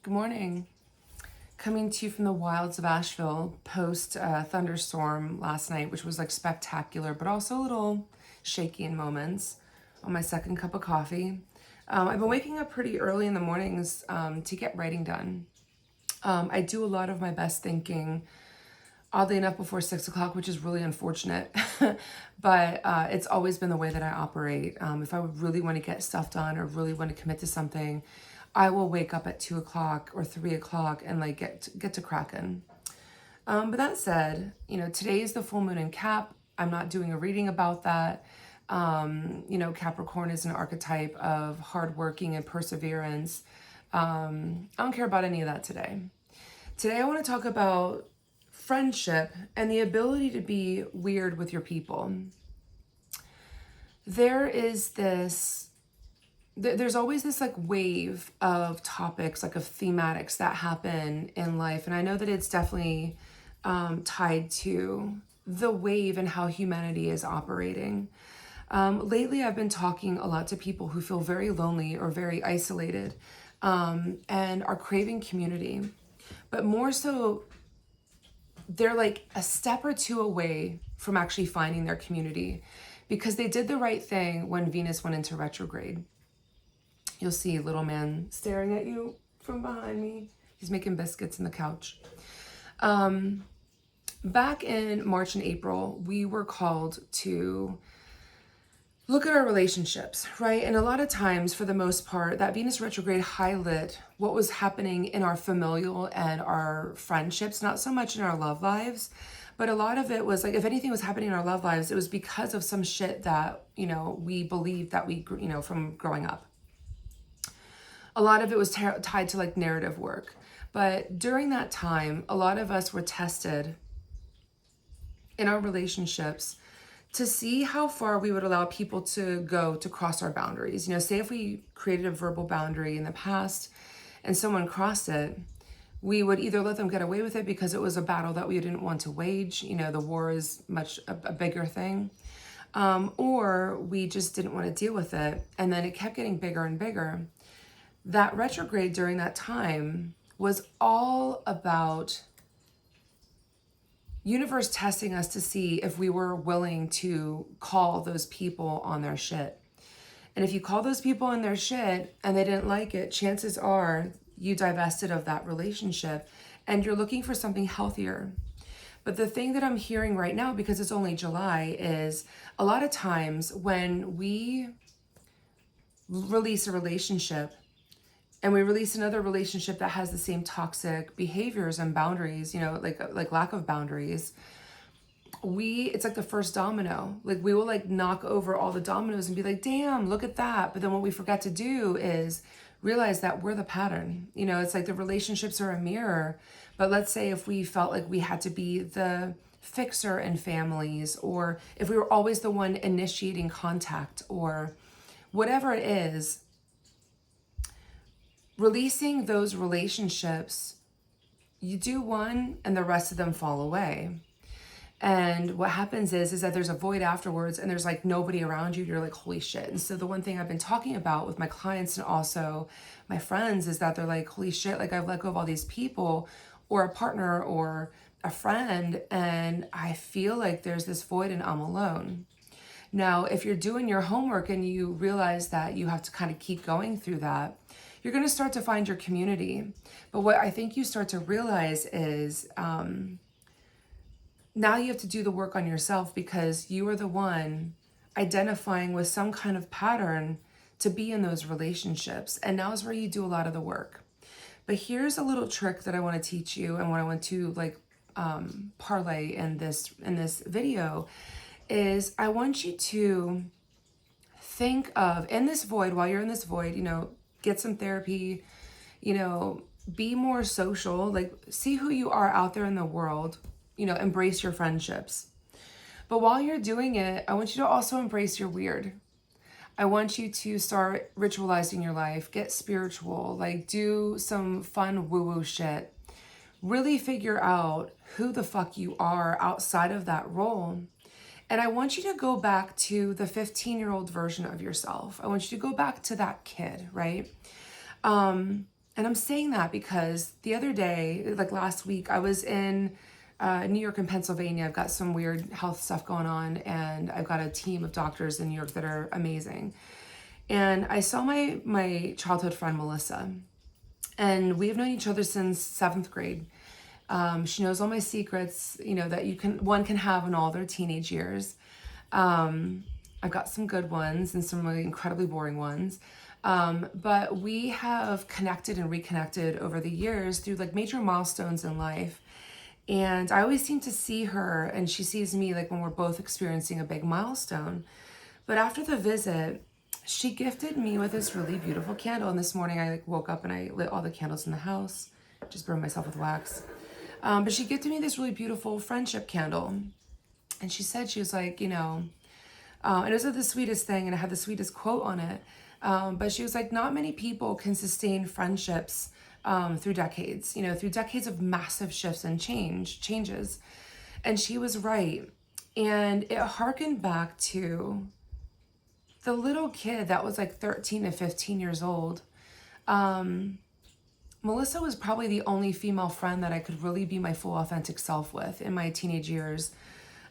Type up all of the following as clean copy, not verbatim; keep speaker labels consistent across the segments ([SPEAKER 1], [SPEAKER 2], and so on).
[SPEAKER 1] Good morning. Coming to you from the wilds of Asheville post thunderstorm last night, which was like spectacular, but also a little shaky in moments on my second cup of coffee. I've been waking up pretty early in the mornings to get writing done. I do a lot of my best thinking, oddly enough, before 6 o'clock, which is really unfortunate. But it's always been the way that I operate. If I really want to get stuff done or really want to commit to something, I will wake up at 2 o'clock or 3 o'clock and like get to cracking. But that said, today is the full moon in Cap. I'm not doing a reading about that. Capricorn is an archetype of hardworking and perseverance. I don't care about any of that today. Today I want to talk about friendship and the ability to be weird with your people. There's always this like wave of topics, like of thematics that happen in life. And I know that it's definitely tied to the wave and how humanity is operating. Lately, I've been talking a lot to people who feel very lonely or very isolated and are craving community. But more so, they're like a step or two away from actually finding their community because they did the right thing when Venus went into retrograde. You'll see little man staring at you from behind me. He's making biscuits in the couch. Back in March and April, we were called to look at our relationships, right? And a lot of times, for the most part, that Venus retrograde highlighted what was happening in our familial and our friendships, not so much in our love lives, but a lot of it was like, if anything was happening in our love lives, it was because of some shit that, we believed that we, from growing up. A lot of it was tied to like narrative work. But during that time, a lot of us were tested in our relationships to see how far we would allow people to go to cross our boundaries. Say if we created a verbal boundary in the past and someone crossed it, we would either let them get away with it because it was a battle that we didn't want to wage. The war is much a bigger thing. Or we just didn't want to deal with it. And then it kept getting bigger and bigger. That retrograde during that time was all about universe testing us to see if we were willing to call those people on their shit. And if you call those people on their shit and they didn't like it, chances are you divested of that relationship and you're looking for something healthier. But the thing that I'm hearing right now, because it's only July, is a lot of times when we release a relationship, and we release another relationship that has the same toxic behaviors and boundaries, like lack of boundaries, it's like the first domino. Like we will like knock over all the dominoes and be like, damn, look at that. But then what we forget to do is realize that we're the pattern. It's like the relationships are a mirror. But let's say if we felt like we had to be the fixer in families, or if we were always the one initiating contact, or whatever it is, releasing those relationships, you do one and the rest of them fall away. And what happens is that there's a void afterwards and there's like nobody around you. You're like, holy shit. And so the one thing I've been talking about with my clients and also my friends is that they're like, holy shit, like I've let go of all these people or a partner or a friend, and I feel like there's this void and I'm alone. Now, if you're doing your homework and you realize that you have to kind of keep going through that, you're going to start to find your community. But what I think you start to realize is now you have to do the work on yourself because you are the one identifying with some kind of pattern to be in those relationships. And now is where you do a lot of the work. But here's a little trick that I want to teach you and what I want to parlay in this video is I want you to think of, in this void, while you're in this void, get some therapy, be more social, like see who you are out there in the world, embrace your friendships. But while you're doing it, I want you to also embrace your weird. I want you to start ritualizing your life, get spiritual, like do some fun woo-woo shit. Really figure out who the fuck you are outside of that role. And I want you to go back to the 15-year-old version of yourself. I want you to go back to that kid, right? And I'm saying that because the other day, like last week, I was in New York and Pennsylvania. I've got some weird health stuff going on, and I've got a team of doctors in New York that are amazing. And I saw my childhood friend, Melissa, and we've known each other since 7th grade. She knows all my secrets, that one can have in all their teenage years. I've got some good ones and some really incredibly boring ones. But we have connected and reconnected over the years through like major milestones in life. And I always seem to see her and she sees me like when we're both experiencing a big milestone. But after the visit, she gifted me with this really beautiful candle. And this morning I like woke up and I lit all the candles in the house, just burned myself with wax. But she gifted me this really beautiful friendship candle. And she said, she was like, and it was the sweetest thing, and it had the sweetest quote on it. But she was like, not many people can sustain friendships through decades, through decades of massive shifts and changes. And she was right. And it harkened back to the little kid that was like 13 to 15 years old. Melissa was probably the only female friend that I could really be my full authentic self with in my teenage years.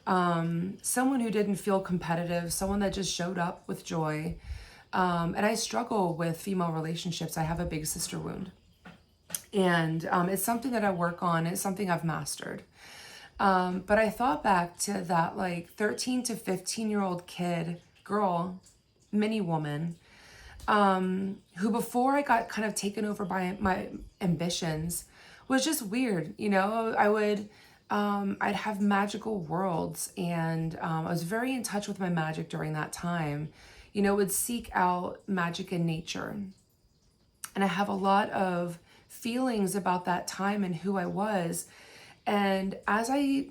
[SPEAKER 1] Someone who didn't feel competitive, someone that just showed up with joy. And I struggle with female relationships. I have a big sister wound. And it's something that I work on. It's something I've mastered. But I thought back to that like 13 to 15-year-old girl, mini woman, who before I got kind of taken over by my ambitions was just weird. I'd have magical worlds, and I was very in touch with my magic during that time. Would seek out magic in nature. And I have a lot of feelings about that time and who I was. And as I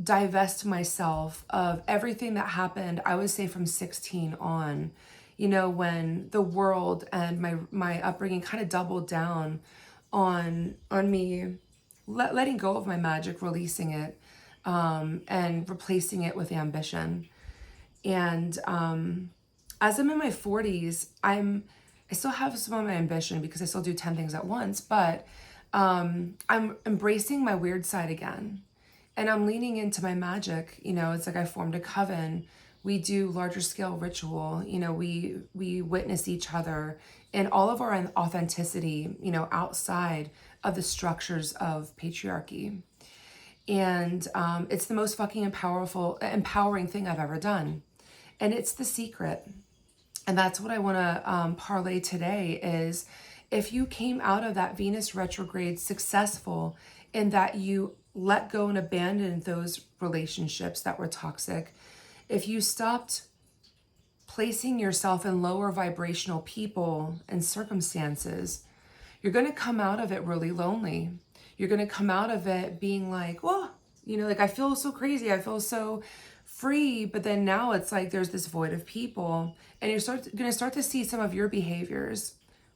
[SPEAKER 1] divest myself of everything that happened, I would say from 16 on, when the world and my upbringing kind of doubled down on me letting go of my magic, releasing it, and replacing it with ambition. And as I'm in my 40s, I still have some of my ambition because I still do 10 things at once, but I'm embracing my weird side again. And I'm leaning into my magic. It's like I formed a coven. We do larger scale ritual. We witness each other in all of our authenticity, outside of the structures of patriarchy. And it's the most fucking empowering thing I've ever done. And it's the secret. And that's what I want to parlay today is if you came out of that Venus retrograde successful in that you let go and abandon those relationships that were toxic, if you stopped placing yourself in lower vibrational people and circumstances, you're going to come out of it really lonely. You're going to come out of it being like, well, like I feel so crazy. I feel so free. But then now it's like there's this void of people, and you're going to start to see some of your behaviors.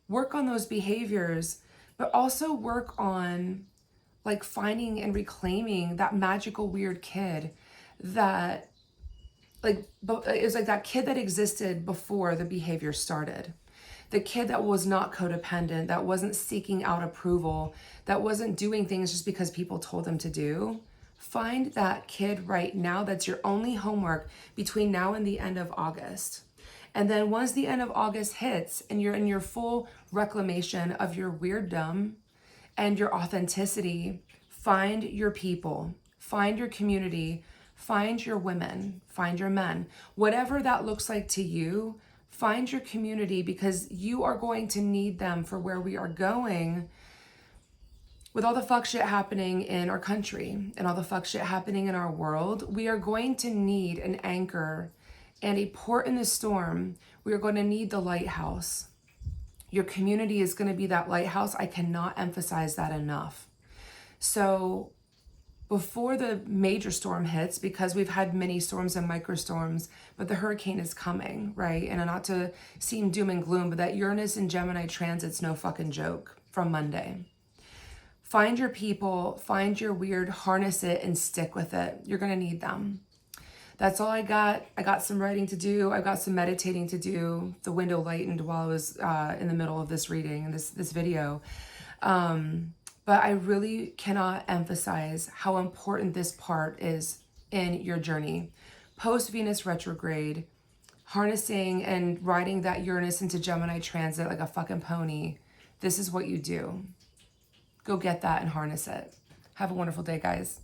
[SPEAKER 1] Work on those behaviors, but also work on like finding and reclaiming that magical weird kid that it was like that kid that existed before the behavior started. The kid that was not codependent, that wasn't seeking out approval, that wasn't doing things just because people told them to do. Find that kid right now. That's your only homework between now and the end of August. And then once the end of August hits and you're in your full reclamation of your weirdom and your authenticity, find your people, find your community, find your women, find your men. Whatever that looks like to you, find your community, because you are going to need them for where we are going with all the fuck shit happening in our country and all the fuck shit happening in our world. We are going to need an anchor and a port in the storm. We are going to need the lighthouse. Your community is going to be that lighthouse. I cannot emphasize that enough. So before the major storm hits, because we've had mini storms and microstorms, but the hurricane is coming, right? And not to seem doom and gloom, but that Uranus and Gemini transit's no fucking joke from Monday. Find your people, find your weird, harness it and stick with it. You're going to need them. That's all I got. I got some writing to do. I got some meditating to do. The window lightened while I was in the middle of this reading and this video. But I really cannot emphasize how important this part is in your journey. Post-Venus retrograde, harnessing and riding that Uranus into Gemini transit like a fucking pony. This is what you do. Go get that and harness it. Have a wonderful day, guys.